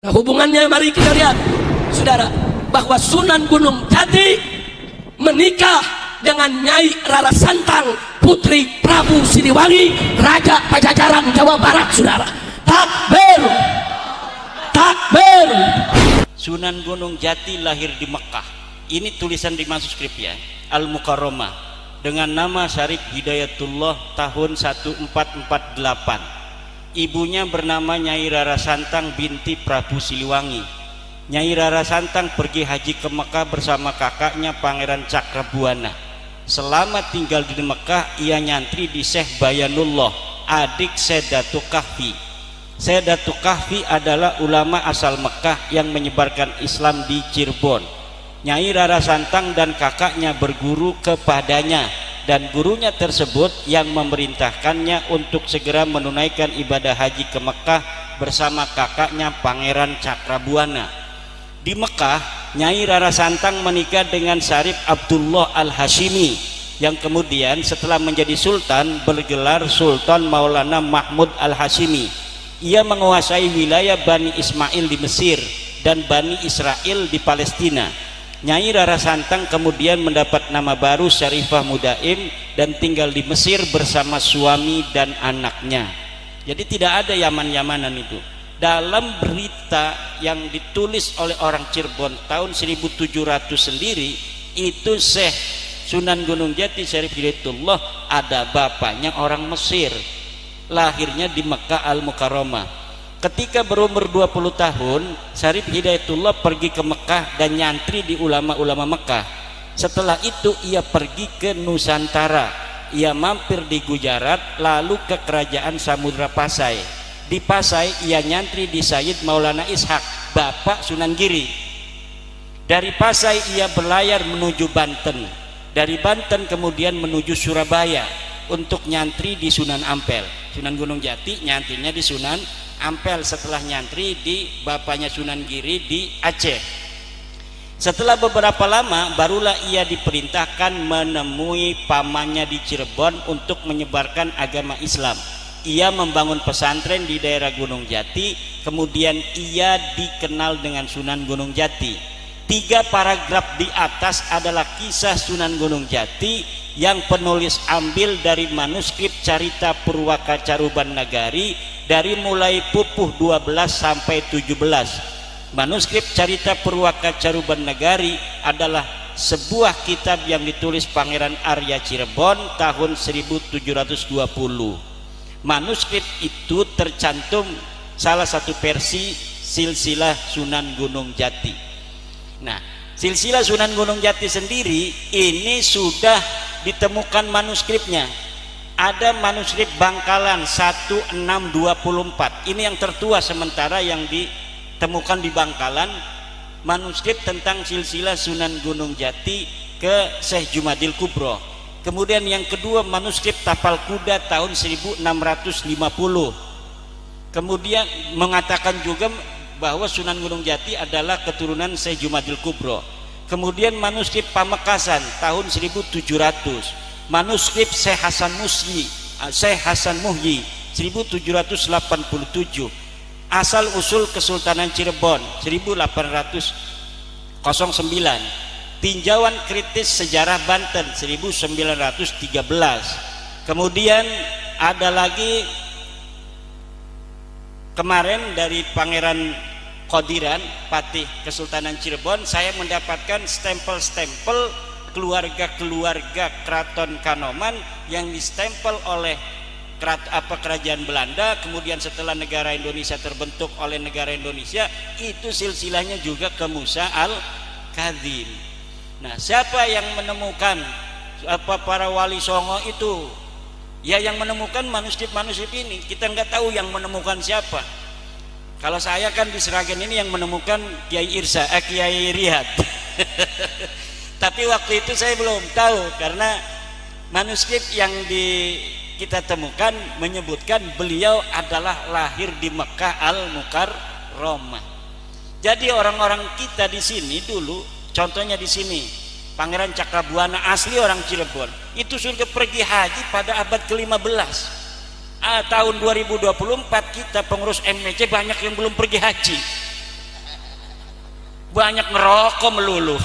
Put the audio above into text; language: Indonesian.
Nah, hubungannya mari kita lihat, saudara, bahwa Sunan Gunung Jati menikah dengan Nyai Rara Santang, putri Prabu Siliwangi, Raja Pajajaran Jawa Barat, saudara. Takbir, takbir. Sunan Gunung Jati lahir di Mekah. Ini tulisan di manuskrip ya, Al-Mukarramah, dengan nama Syarif Hidayatullah tahun 1448. Ibunya bernama Nyai Rara Santang binti Prabu Siliwangi. Nyai Rara Santang pergi haji ke Mekah bersama kakaknya Pangeran Cakrabuana. Selama tinggal di Mekah, ia nyantri di Syekh Bayanullah, adik Sayyidatul Kahfi. Sayyidatul Kahfi adalah ulama asal Mekah yang menyebarkan Islam di Cirebon. Nyai Rara Santang dan kakaknya berguru kepadanya, dan gurunya tersebut yang memerintahkannya untuk segera menunaikan ibadah haji ke Mekah bersama kakaknya Pangeran Cakrabuana. Di Mekah, Nyai Rara Santang menikah dengan Syarif Abdullah Al-Hashimi, yang kemudian setelah menjadi sultan bergelar Sultan Maulana Mahmud Al-Hashimi. Ia menguasai wilayah Bani Ismail di Mesir dan Bani Israel di Palestina. Nyai Rara Santang kemudian mendapat nama baru Syarifah Mudaim dan tinggal di Mesir bersama suami dan anaknya. Jadi tidak ada Yaman-Yamanan itu. Dalam berita yang ditulis oleh orang Cirebon tahun 1700 sendiri, itu Syekh Sunan Gunung Jati Syarif Hidayatullah ada bapaknya orang Mesir, lahirnya di Mekah Al-Mukarramah. Ketika berumur 20 tahun, Syarif Hidayatullah pergi ke Mekah dan nyantri di ulama-ulama Mekah. Setelah itu ia pergi ke Nusantara. Ia mampir di Gujarat, lalu ke kerajaan Samudra Pasai. Di Pasai ia nyantri di Sayyid Maulana Ishak, bapak Sunan Giri. Dari Pasai ia berlayar menuju Banten. Dari Banten kemudian menuju Surabaya untuk nyantri di Sunan Ampel. Sunan Gunung Jati nyantrinya di Sunan Ampel setelah nyantri di bapaknya Sunan Giri di Aceh. Setelah beberapa lama barulah ia diperintahkan menemui pamannya di Cirebon untuk menyebarkan agama Islam. Ia membangun pesantren di daerah Gunung Jati, kemudian ia dikenal dengan Sunan Gunung Jati. 3 paragraf di atas adalah kisah Sunan Gunung Jati yang penulis ambil dari manuskrip Carita Purwaka Caruban Nagari dari mulai pupuh 12 sampai 17. Manuskrip Carita Purwaka Caruban Nagari adalah sebuah kitab yang ditulis Pangeran Arya Cirebon tahun 1720. Manuskrip itu tercantum salah satu versi silsilah Sunan Gunung Jati. Nah, silsilah Sunan Gunung Jati sendiri ini sudah ditemukan manuskripnya. Ada manuskrip Bangkalan 1624. Ini yang tertua sementara yang ditemukan di Bangkalan, manuskrip tentang silsilah Sunan Gunung Jati ke Syekh Jumadil Kubro. Kemudian yang kedua manuskrip Tapal Kuda tahun 1650. Kemudian mengatakan juga bahwa Sunan Gunung Jati adalah keturunan Syekh Jumadil Kubro. Kemudian manuskrip Pamekasan tahun 1700. Manuskrip Syekh Hasan Muhyi 1787. Asal usul Kesultanan Cirebon 1809. Tinjauan kritis sejarah Banten 1913. Kemudian ada lagi kemarin dari Pangeran Qodiran, Patih Kesultanan Cirebon, saya mendapatkan stempel-stempel keluarga-keluarga Keraton Kanoman yang distempel oleh kerajaan Belanda. Kemudian setelah negara Indonesia terbentuk oleh negara Indonesia, itu silsilahnya juga ke Musa Al-Kadzim. Nah, siapa yang menemukan para wali songo itu? Ya, yang menemukan manuskrip-manuskrip ini. Kita nggak tahu yang menemukan siapa. Kalau saya kan di Sragen ini yang menemukan Kiai Kiai Riyad. Tapi waktu itu saya belum tahu karena manuskrip yang kita temukan menyebutkan beliau adalah lahir di Mekah Al-Mukarramah. Jadi orang-orang kita di sini dulu, contohnya di sini, Pangeran Cakrabuana asli orang Cirebon, itu sudah pergi haji pada abad ke-15. Tahun 2024 kita pengurus MMC banyak yang belum pergi haji. banyak ngerokok melulu